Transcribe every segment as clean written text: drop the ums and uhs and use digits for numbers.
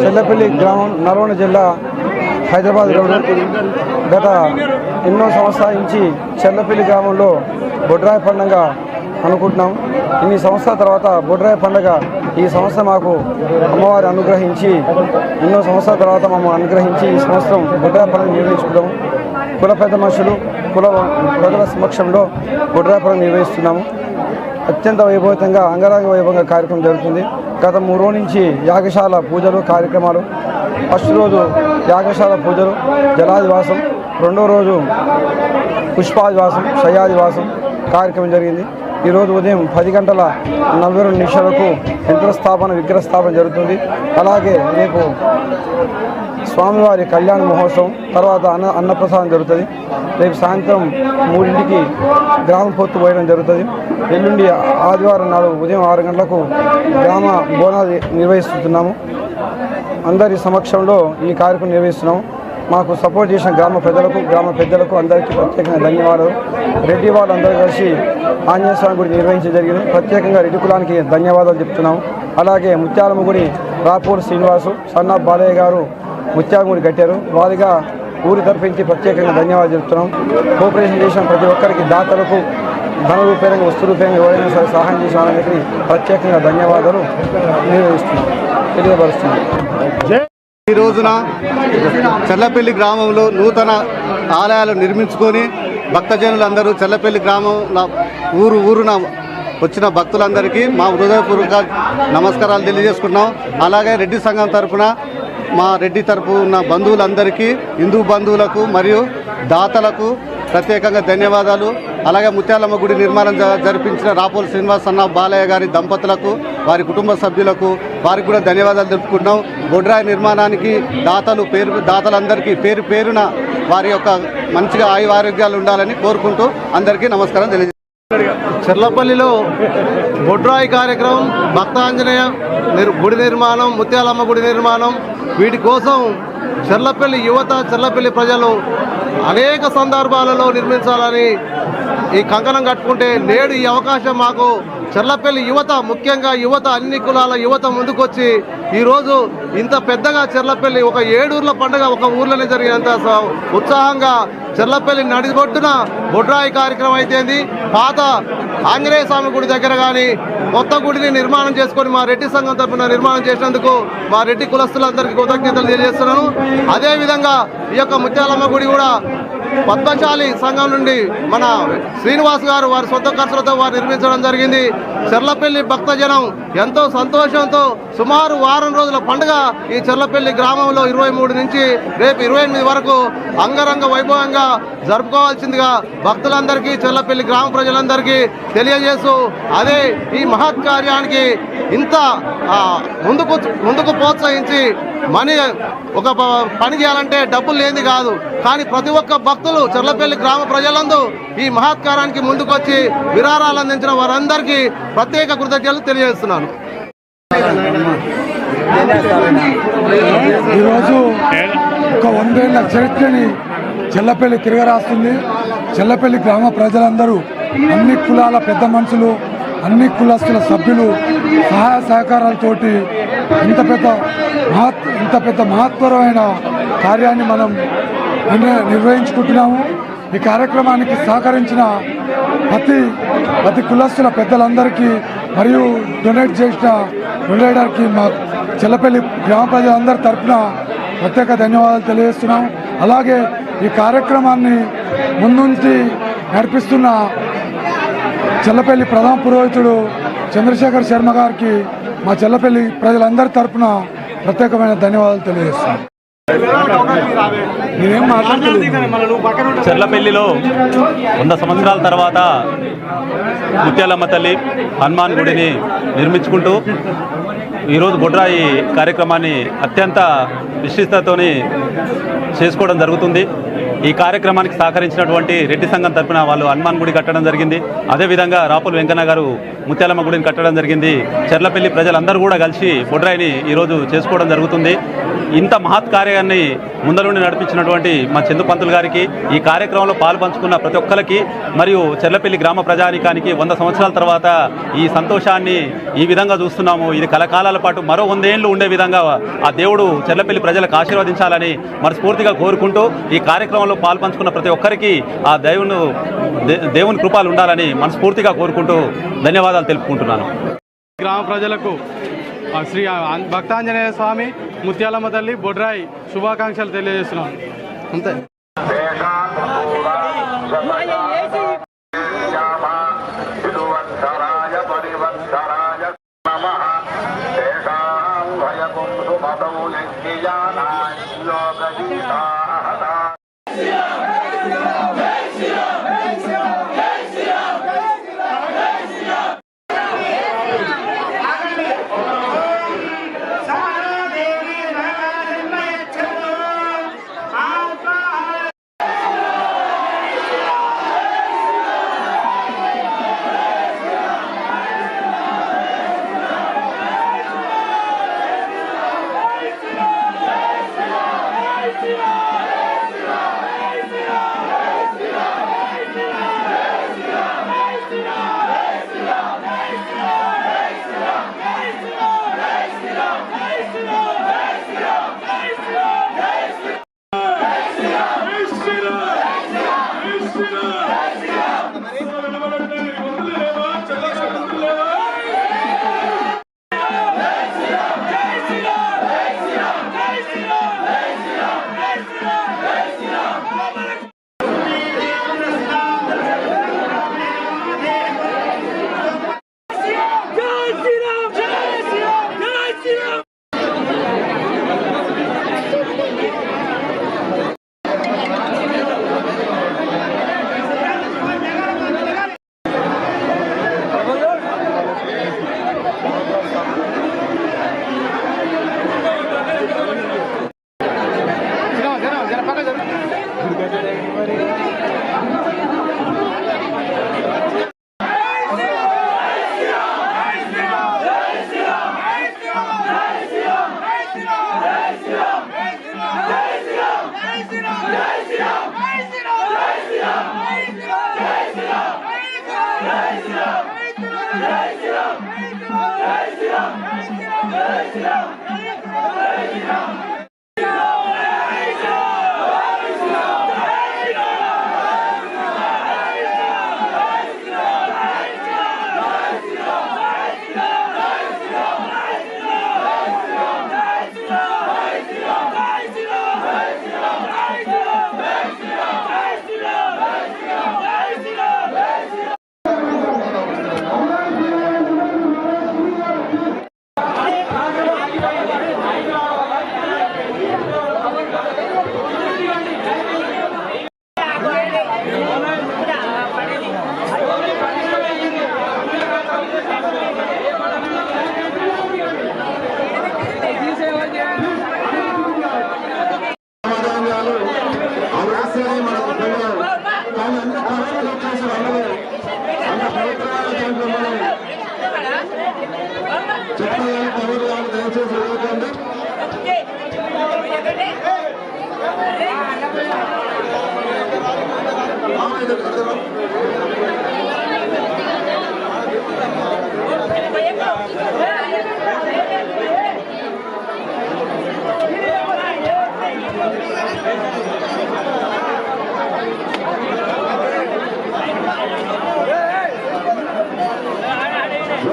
చెల్లపల్లి గ్రామం నల్గొండ జిల్లా హైదరాబాద్ రోడ్. గత ఎన్నో సంవత్సరాల నుంచి చెల్లపల్లి గ్రామంలో బొడ్రాయి పండుగ అనుకుంటున్నాం. ఇన్ని సంవత్సరాల తర్వాత బొడ్రాయి పండుగ ఈ సంవత్సరం మాకు అమ్మవారి అనుగ్రహించి ఎన్నో సంవత్సరాల తర్వాత మమ్మల్ని అనుగ్రహించి ఈ సంవత్సరం బొడ్రాయి పండుగ నిర్వహించుకుంటాము. కుల పెద్ద మనుషులు కుల ప్రజల సమక్షంలో బొడ్రాయి పండుగ నిర్వహిస్తున్నాము. అత్యంత వైభవంగా అంగరంగ వైభవంగా కార్యక్రమం జరుగుతుంది. గత 3 రోజుల నుంచి యాగశాల పూజలు కార్యక్రమాలు. ఫస్ట్ రోజు యాగశాల పూజలు జలాదివాసం, రెండో రోజు పుష్పాదివాసం శయాదివాసం కార్యక్రమం జరిగింది. ఈరోజు ఉదయం 10 గంటల 42 నిమిషాలకు యంత్రస్థాపన విగ్రహస్థాపన జరుగుతుంది. అలాగే రేపు స్వామివారి కళ్యాణ మహోత్సవం, తర్వాత అన్నప్రసాదం జరుగుతుంది. రేపు సాయంత్రం 3ంటికి గ్రామ పొత్తు పోయడం జరుగుతుంది. ఎల్లుండి ఆదివారం నాడు ఉదయం 6 గంటలకు గ్రామ బోనాలు నిర్వహిస్తున్నాము. అందరి సమక్షంలో ఈ కార్యక్రమం నిర్వహిస్తున్నాము. మాకు సపోర్ట్ చేసిన గ్రామ ప్రజలకు గ్రామ పెద్దలకు అందరికీ ప్రత్యేకంగా ధన్యవాదాలు. రెడ్డి వాళ్ళు అందరూ కలిసి ఆంజనేయ స్వామి గుడి నిర్వహించడం జరిగింది. ప్రత్యేకంగా రెడ్డి కులానికి ధన్యవాదాలు చెప్తున్నాము. అలాగే ముత్యాలమ్మ గుడి రాపూర్ శ్రీనివాసు సన్నా బాలయ్య గారు ముత్యాలమ్మ గుడి కట్టారు. వారిగా ఊరి తరఫుంచి ప్రత్యేకంగా ధన్యవాదాలు చెప్తున్నాం. కోఆపరేషన్ చేసిన ప్రతి ఒక్కరికి దాతలకు ధన రూపేణంగా వస్తు రూపేణంగా ఎవరైనా సరే సహాయం చేసిన వాళ్ళకి ప్రత్యేకంగా ధన్యవాదాలు తెలియపరుస్తున్నాం. ఈ రోజున చెల్లపల్లి గ్రామంలో నూతన ఆలయాలు నిర్మించుకొని భక్తజనులందరూ చెల్లపల్లి గ్రామంలో ఊరున వచ్చిన భక్తులందరికీ మా హృదయపూర్వక నమస్కారాలు తెలియజేసుకున్నాం. అలాగే రెడ్డి సంఘం తరఫున మా రెడ్డి తరపు ఉన్న బంధువులందరికీ, హిందూ బంధువులకు మరియు దాతలకు ప్రత్యేకంగా ధన్యవాదాలు. అలాగే ముత్యాలమ్మ గుడి నిర్మాణం జరిపించిన రాపోల్ శ్రీనివాస్ అన్న బాలయ్య గారి దంపతులకు, వారి కుటుంబ సభ్యులకు వారికి కూడా ధన్యవాదాలు తెలుపుకుంటున్నాం. బొడ్రాయి నిర్మాణానికి దాతలందరికీ పేరు పేరున వారి యొక్క మంచిగా ఆయురారోగ్యాలు ఉండాలని కోరుకుంటూ అందరికీ నమస్కారం తెలియజేస్తాం. చెర్లపల్లిలో బొడ్రాయి కార్యక్రమం, భక్తాంజనేయ గుడి నిర్మాణం, ముత్యాలమ్మ గుడి నిర్మాణం, వీటి కోసం చెర్లపల్లి యువత చెర్లపల్లి ప్రజలు అనేక సందర్భాలలో నిర్మించాలని ఈ కంకణం కట్టుకుంటే నేడు ఈ అవకాశం మాకు చెర్లపల్లి యువత, ముఖ్యంగా యువత, అన్ని కులాల యువత ముందుకొచ్చి ఈరోజు ఇంత పెద్దగా చెర్లపల్లి ఒక 7 ఊర్ల పండుగ ఒక ఊర్లోనే జరిగినంత ఉత్సాహంగా చెర్లపల్లి నడిబొడ్డున బొడ్రాయి కార్యక్రమం అయితేంది. పాత ఆంజనేయ స్వామి గుడి దగ్గర కానీ కొత్త గుడిని నిర్మాణం చేసుకొని మా రెడ్డి సంఘం తరఫున నిర్మాణం చేసినందుకు మా రెడ్డి కులస్తులందరికీ కృతజ్ఞతలు తెలియజేస్తున్నాను. అదేవిధంగా ఈ యొక్క ముత్యాలమ్మ గుడి కూడా పద్మశాలి సంఘం నుండి మన శ్రీనివాస్ గారు వారి సొంత ఖర్చులతో వారు నిర్మించడం జరిగింది. చెర్లపల్లి భక్తజనం ఎంతో సంతోషంతో సుమారు వారం రోజుల పండుగ ఈ చెర్లపల్లి గ్రామంలో 23 నుంచి రేపు 28 వరకు అంగరంగ వైభవంగా జరుపుకోవాల్సిందిగా భక్తులందరికీ చెర్లపల్లి గ్రామ ప్రజలందరికీ తెలియజేస్తూ, అదే ఈ మహత్ కార్యానికి ఇంత ముందుకు ప్రోత్సహించి ఒక పని చేయాలంటే డబ్బులు లేనిది కాదు, కానీ ప్రతి ఒక్క భక్తులు చెర్లపల్లి గ్రామ ప్రజలందరూ ఈ మహత్కారానికి ముందుకొచ్చి విరాళాలు అందించిన వారందరికీ ప్రత్యేక కృతజ్ఞతలు తెలియజేస్తున్నాను. ఈరోజు ఒక 100 ఏళ్ల చరిత్రని చెల్లపల్లి తిరగరాస్తుంది. చెల్లపల్లి గ్రామ ప్రజలందరూ, అన్ని కులాల పెద్ద మనుషులు, అన్ని కులస్తుల సభ్యులు సహాయ సహకారాలతోటి ఇంత పెద్ద మహత్వరమైన కార్యాన్ని మనం నిర్వహించుకుంటున్నాము. ఈ కార్యక్రమానికి సహకరించిన ప్రతి కులస్తుల పెద్దలందరికీ మరియు డొనేట్ చేసిన డొనేటర్కి మా చెల్లపల్లి గ్రామ ప్రజలందరి తరఫున ప్రత్యేక ధన్యవాదాలు తెలియజేస్తున్నాం. అలాగే ఈ కార్యక్రమాన్ని ముందుంచి నడిపిస్తున్న చెల్లపల్లి ప్రధాన పురోహితుడు చంద్రశేఖర్ శర్మ గారికి మా చెల్లపల్లి ప్రజలందరి తరఫున ప్రత్యేకమైన ధన్యవాదాలు తెలియజేస్తున్నాం. చెర్లపల్లిలో 100 సంవత్సరాల తర్వాత ముత్యాలమ్మ తల్లి హనుమాన్ గుడిని నిర్మించుకుంటూ ఈరోజు బొడ్రాయి కార్యక్రమాన్ని అత్యంత విశిష్టతతోని చేసుకోవడం జరుగుతుంది. ఈ కార్యక్రమానికి సహకరించినటువంటి రెడ్డి సంఘం తరపున వాళ్ళు హనుమాన్ గుడి కట్టడం జరిగింది. అదేవిధంగా రాపుల వెంకన్న గారు ముత్యాలమ్మ గుడిని కట్టడం జరిగింది. చెర్లపల్లి ప్రజలందరూ కూడా కలిసి బొడ్రాయిని ఈరోజు చేసుకోవడం జరుగుతుంది. ఇంత మహత్ కార్యాన్ని ముందరుండి నడిపించినటువంటి మా చందు పంతులు గారికి, ఈ కార్యక్రమంలో పాల్పంచుకున్న ప్రతి ఒక్కరికి మరియు చెర్లపల్లి గ్రామ ప్రజానికానికి 100 సంవత్సరాల తర్వాత ఈ సంతోషాన్ని ఈ విధంగా చూస్తున్నాము. ఇది కలకాలాల పాటు మరో 100 ఏళ్ళు ఉండే విధంగా ఆ దేవుడు చెర్లపల్లి ప్రజలకు ఆశీర్వదించాలని మనస్ఫూర్తిగా కోరుకుంటూ, ఈ కార్యక్రమంలో పాల్పంచుకున్న ప్రతి ఒక్కరికి ఆ దేవుని కృపలు ఉండాలని మనస్ఫూర్తిగా కోరుకుంటూ ధన్యవాదాలు తెలుపుకుంటున్నాను. గ్రామ ప్రజలకు శ్రీ భక్తాంజనేయ స్వామి, ముత్యాలమ్మ తల్లి, బొడ్రాయి శుభాకాంక్షలు తెలియజేస్తున్నాం. అంతే.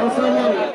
Gracias.